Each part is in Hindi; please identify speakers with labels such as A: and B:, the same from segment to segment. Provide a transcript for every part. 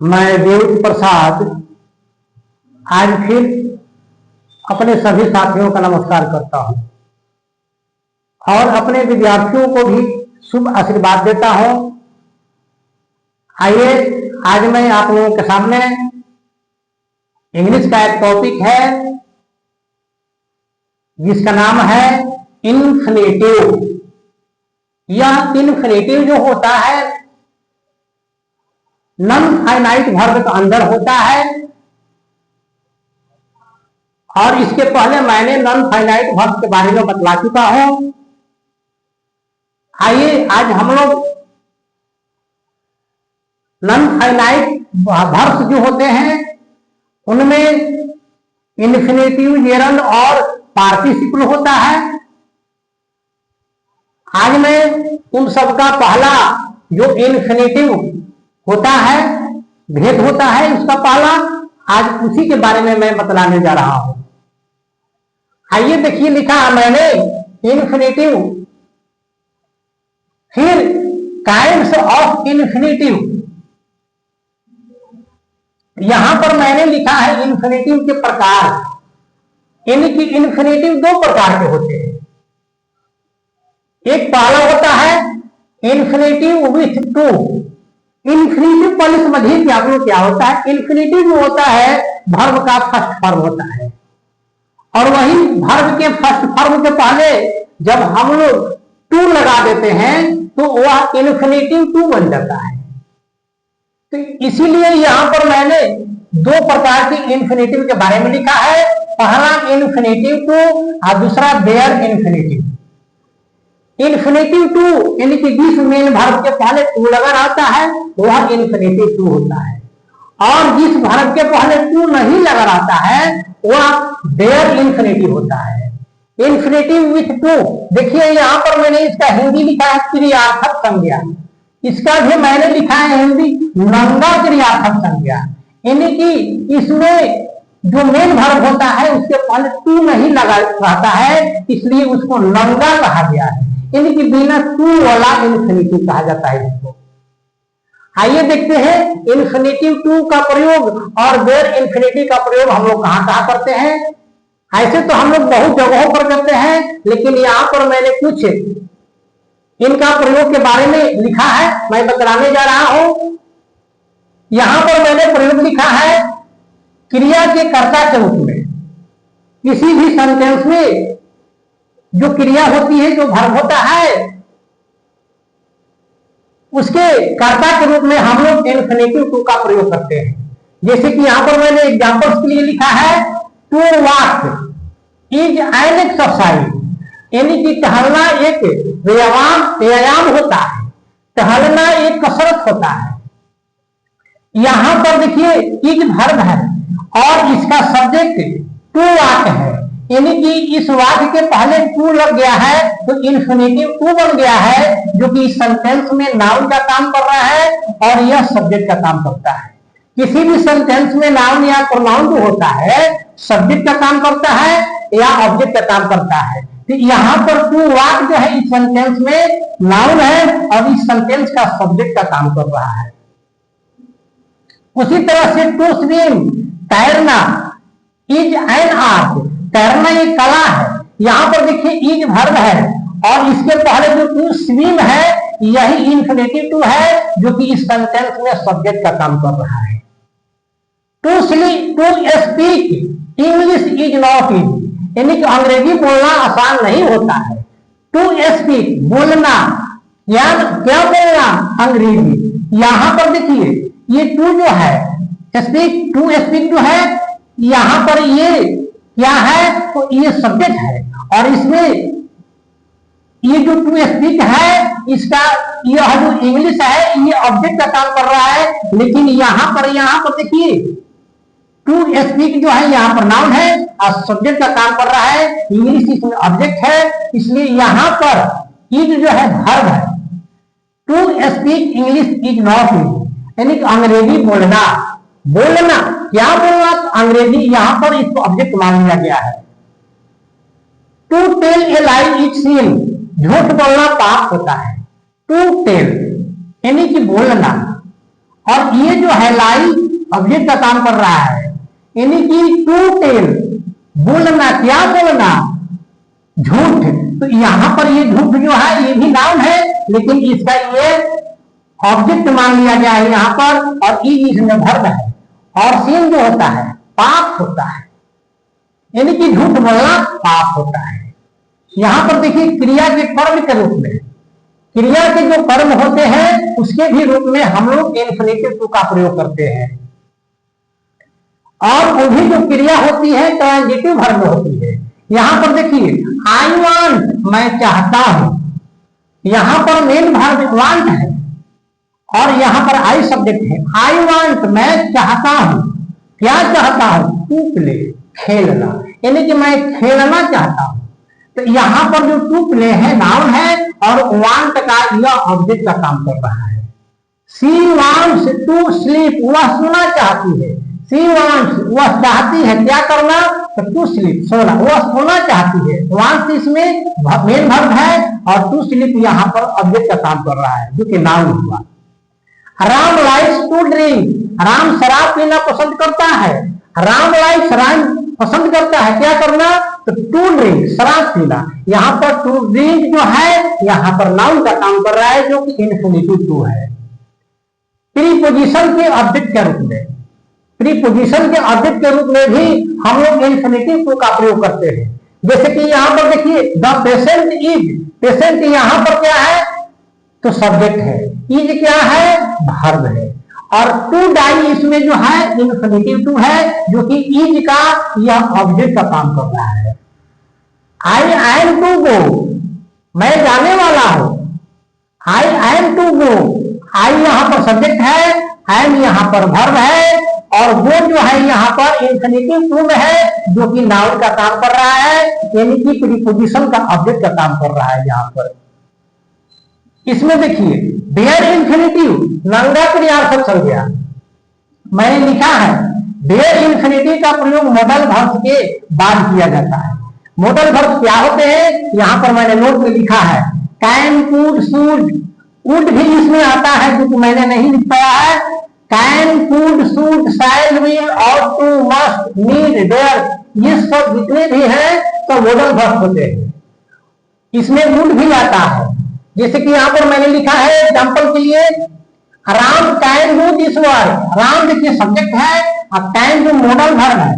A: मैं देव प्रसाद आज फिर अपने सभी साथियों का नमस्कार करता हूं और अपने विद्यार्थियों को भी शुभ आशीर्वाद देता हूं। आइए आज मैं आप लोगों के सामने इंग्लिश का एक टॉपिक है जिसका नाम है इन्फिनेटिव। यह इन्फिनेटिव जो होता है नॉन फाइनाइट वर्ब के अंदर होता है और इसके पहले मैंने नॉन फाइनाइट वर्ब के बारे में बतला चुका हूं। आइए आज हम लोग नॉन फाइनाइट वर्ब्स जो होते हैं उनमें इन्फिनेटिव, जेरंड और पार्टिसिपल होता है। आज मैं उन सबका पहला जो इन्फिनेटिव होता है, भेद होता है, उसका पहला आज उसी के बारे में मैं बतलाने जा रहा हूं। आइए देखिए, लिखा है मैंने इन्फिनेटिव, फिर काइंड्स ऑफ इन्फिनेटिव। यहां पर मैंने लिखा है इन्फिनेटिव के प्रकार, यानी कि इन्फिनेटिव दो प्रकार के होते हैं। एक पहला होता है इन्फिनेटिव विथ टू। इन्फिनेटिव पहले समझिए कि आप लोग क्या होता है। इन्फिनेटिव जो होता है वर्ब का फर्स्ट फॉर्म होता है और वही वर्ब के फर्स्ट फॉर्म के पहले जब हम लोग टू लगा देते हैं तो वह इन्फिनेटिव टू बन जाता है। तो इसीलिए यहां पर मैंने दो प्रकार के इन्फिनेटिव के बारे में लिखा है। पहला इन्फिनेटिव टू और दूसरा देयर इन्फिनेटिव। इन्फिनेटिव टू यानी कि जिस मेन वर्ब के पहले टू लगा रहता है वह इन्फिनेटिव टू होता है और जिस वर्ब के पहले टू नहीं लगा रहता है वह देयर इन्फिनेटिव होता है। इन्फिनेटिव विथ टू, देखिए यहां पर मैंने इसका हिंदी लिखा है क्रियार्थक संज्ञा, इसका भी मैंने लिखा है हिंदी नंगा क्रियार्थक संज्ञा। यानी कि इसमें जो मेन वर्ब होता है उसके पहले टू नहीं लगा रहता है, इसलिए उसको नंगा कहा गया है, यानी कि बिना टू वाला इन्फिनेटिव कहा जाता है इसको। आइए देखते हैं इन्फिनेटिव टू का प्रयोग और देयर इन्फिनेटिव का प्रयोग हम लोग कहां कहां करते हैं। ऐसे तो हम लोग बहुत जगहों पर करते हैं, लेकिन यहां पर मैंने कुछ इनका प्रयोग के बारे में लिखा है, मैं बतलाने जा रहा हूं। यहां पर मैंने प्रयोग लिखा है क्रिया के कर्ता के रूप में। किसी भी सेंटेंस में जो क्रिया होती है, जो वर्ब होता है, उसके कर्ता के रूप में हम लोग इन्फिनेटिव टू का प्रयोग करते हैं। जैसे कि यहां पर मैंने एग्जांपल्स के लिए लिखा है to walk is an exercise, यानी कि टहलना एक व्यायाम होता है, टहलना एक कसरत होता है। यहां पर देखिए इज वर्ब है और इसका सब्जेक्ट टू वॉक है, यानी कि इस वाक्य के पहले टू लग गया है तो इन्फिनेटिव टू बन गया है, जो कि इस सेंटेंस में नाउन का काम कर रहा है और यह सब्जेक्ट का काम करता है। किसी भी सेंटेंस में नाउन या प्रोनाउन जो होता है सब्जेक्ट का काम करता है या ऑब्जेक्ट का काम करता है। तो यहाँ पर टू वॉक जो है इस सेंटेंस में नाउन है और इस सेंटेंस का सब्जेक्ट का काम कर रहा है। उसी तरह से टू स्विम, तैरना, इज एन आर्ट, तैरना एक कला है। यहां पर देखिए इज वर्ब है और इसके पहले जो टू स्विम है यही इन्फिनेटिव टू है, जो कि इस सेंटेंस में सब्जेक्ट का काम कर रहा है। To speak English is not easy, यानी कि अंग्रेजी बोलना आसान नहीं होता है। टू स्पीक बोलना, क्या बोलना, अंग्रेजी। यहां पर देखिए ये टू जो है स्पीक, टू स्पीक जो है यहां पर ये क्या है, तो ये सब्जेक्ट है और इसमें ये जो टू स्पीक है इसका यह जो इंग्लिश है ये ऑब्जेक्ट का काम कर रहा है। लेकिन यहां पर देखिए टू स्पीक जो है यहां पर नाउन है और सब्जेक्ट का काम कर रहा है, इंग्लिश इसमें ऑब्जेक्ट है, इसलिए यहां पर इज जो है वर्ब है। To speak English is not easy, यानी कि अंग्रेजी बोलना, क्या बोलना, अंग्रेजी, यहां पर इसको ऑब्जेक्ट मान लिया गया है। To tell a lie is sin, झूठ बोलना पाप होता है। टू टेल यानी कि बोलना और ये जो है लाई ऑब्जेक्ट का काम कर रहा है, यानी कि टू टेल, बोलना, क्या बोलना, झूठ। तो यहां पर ये झूठ जो है ये भी नाउन है, लेकिन इसका ये ऑब्जेक्ट मान लिया गया है यहां पर, और ई इसमें वर्ब है। और सीन जो होता है पाप होता है, यानी कि झूठ बोलना पाप होता है। यहां पर देखिए क्रिया के कर्म के रूप में, क्रिया के जो कर्म होते हैं उसके भी रूप में हम लोग इन्फिनिटिव टू का प्रयोग करते हैं। और वो भी जो क्रिया होती है ट्रांजिटिव वर्ब होती है। यहां पर देखिए आई वांट, मैं चाहता हूं, यहां पर मेन वर्ब वांट है और यहां पर आई सब्जेक्ट है। आई वांट, मैं चाहता हूं, क्या चाहता हूं, टू प्ले, खेलना, यानी कि मैं खेलना चाहता हूं। तो यहां पर जो टू प्ले है नाउन है और वांट का यह ऑब्जेक्ट का काम कर रहा है। सी वांट्स टू स्लीप, वह सोना चाहती है। सी वांट्स, वह चाहती है क्या करना, तो टू स्लीप, सोना, वह सोना चाहती है। वांट्स इसमें मेन वर्ब है और टू स्लीप यहां पर ऑब्जेक्ट का काम कर रहा है जो कि नाउन हुआ। Ram likes to drink, Ram शराब पीना पसंद करता है। राम लाइक्स, राम पसंद करता है क्या करना, तो टू ड्रिंक, शराब पीना। यहां पर टू ड्रिंक जो है यहां पर नाउन का काम कर रहा है जो कि इन्फिनिटिव टू है। प्रीपोजिशन के ऑब्जेक्ट के रूप में, प्रीपोजिशन के ऑब्जेक्ट के रूप में भी हम लोग इन्फिनिटिव टू का प्रयोग करते हैं। जैसे कि यहां पर देखिए द पेशेंट इज, पेशेंट यहां पर क्या है, तो सब्जेक्ट है, इज क्या है, वर्ब है। और टू डाई इसमें जो है इन्फिनिटिव टू है जो कि इज का यह ऑब्जेक्ट का काम कर रहा है। आई एम टू गो, मैं जाने वाला हूं। आई एम टू गो, आई यहां पर सब्जेक्ट है, एम यहां पर वर्ब है और वो जो है यहां पर इन्फिनिटिव टू में है जो कि नाउन का काम कर रहा है, यानी कि प्रीपोजिशन का ऑब्जेक्ट का काम कर रहा है यहां पर। इसमें देखिए बेयर इन्फिनिटिव, नंगा क्रियार्थक चल गया, मैंने लिखा है बेयर इन्फिनिटिव का प्रयोग मॉडल वर्ब के बाद किया जाता है। मॉडल वर्ब क्या होते हैं, यहां पर मैंने नोट में लिखा है कैन, कुड, शुड, वुड भी इसमें आता है जो कि मैंने नहीं लिख पाया है। Can, could, should, shall, will, ought to, must, need, dare, ये सब जितने भी हैं तो मॉडल वर्ब होते हैं। इसमें वुड भी आता है, जैसे कि यहां पर मैंने लिखा है एग्जांपल के लिए Ram can do this work, Ram देखिए सब्जेक्ट है और कैन जो मॉडल वर्ब है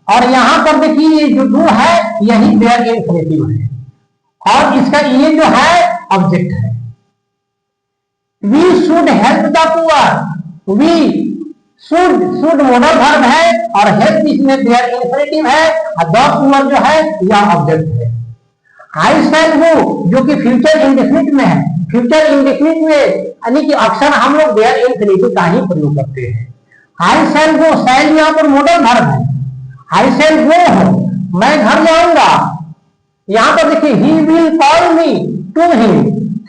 A: और यहां पर देखिए ये जो डू है यही बेयर इन्फिनिटिव है और इसका ये जो है ऑब्जेक्ट है। We should help the poor, we should modal verb है और हेल्प इसमें बेयर इन्फिनिटिव है और द पुअर जो है यह ऑब्जेक्ट है। आई शैल गो जो कि फ्यूचर इंडेफिनिट में है, फ्यूचर इंडेफिनिट में यानी कि अक्सर हम लोग बेयर इन्फिनिटिव का ही प्रयोग करते हैं। आई शैल गो, शैल यहाँ पर मॉडल वर्ब है। आई शैल गो, मैं घर जाऊंगा। यहाँ पर देखिए he will call me to him,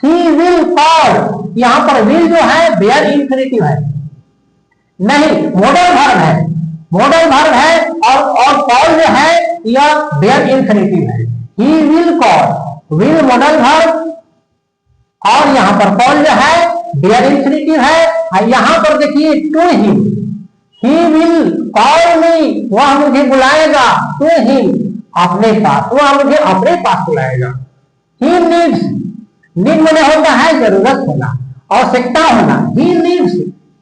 A: he will call, यहाँ पर विल जो है बेयर इन्फिनिटिव है, नहीं मॉडल वर्ब है, मॉडल वर्ब है और कॉल जो है यह बेयर इन्फिनिटिव है। He will call, will modal verb और यहां पर कॉल जो है बेयर इन्फिनिटिव है और यहां पर देखिए to him, he will call me, वह मुझे बुलाएगा, टू हिम, अपने पास, वह मुझे अपने पास बुलाएगा। He needs, नीड में होता है जरूरत होना, आवश्यकता होना। He needs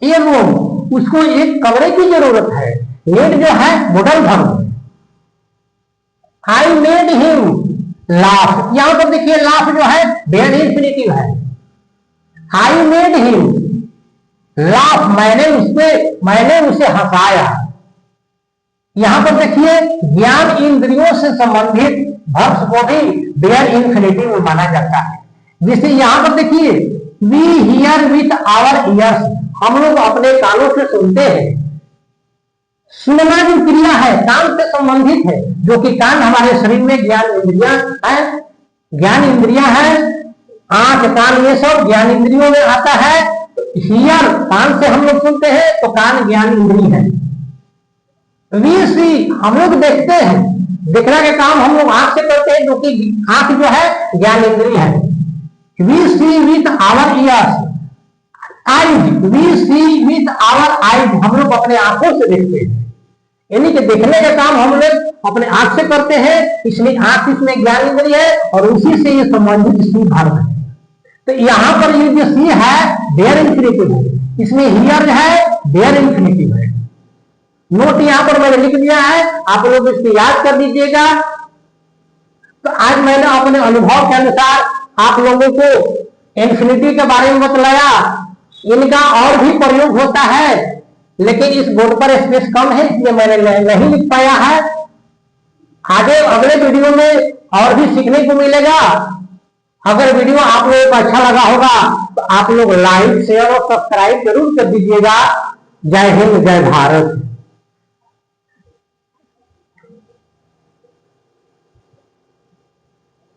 A: a room, उसको एक कमरे की जरूरत है। नीड जो है modal verb. I made him laugh, यहां पर देखिए laugh जो है बेयर इन्फिनिटिव है। I made him laugh, मैंने उसे हंसाया। यहां पर देखिए ज्ञान इंद्रियों से संबंधित वर्ब्स को भी बेयर इन्फिनिटिव में माना जाता है। जैसे यहां पर देखिए we hear with our ears, हम लोग अपने कानों से सुनते हैं। सुनना जो क्रिया है कान से संबंधित है, जो कि कान हमारे शरीर में ज्ञान इंद्रियां है, ज्ञान इंद्रियां है, आंख कान ये सब ज्ञान इंद्रियों में आता है। हियर कान से हम लोग सुनते हैं तो कान ज्ञान इंद्रिय है। वी सी हम लोग देखते हैं, देखने के काम हम लोग आंख से करते हैं जो कि आंख जो है ज्ञान इंद्रिय है। We see with our ears, eyes, we see with our eyes, हम लोग अपने आंखों से देखते हैं, यानी कि देखने का काम हम लोग अपने आंख से करते हैं, इसलिए आंख इसमें ज्ञान इंद्रिय है और उसी से ये संबंधित सी भाव है। तो यहां पर ये जो सी है देयर इंफिनिटिव है, इसमें हियर है देयर इंफिनिटिव है। नोट यहां पर मैंने लिख दिया है, आप लोग इसको याद कर दीजिएगा। तो आज मैंने अपने अनुभव के अनुसार आप लोगों को इंफिनिटी के बारे में बतलाया। इनका और भी प्रयोग होता है, लेकिन इस बोर्ड पर स्पेस कम है इसलिए मैंने नहीं लिख पाया है। आगे अगले वीडियो में और भी सीखने को मिलेगा। अगर वीडियो आप लोगों को अच्छा लगा होगा तो आप लोग लाइक शेयर और सब्सक्राइब जरूर कर दीजिएगा। जय हिंद, जय भारत।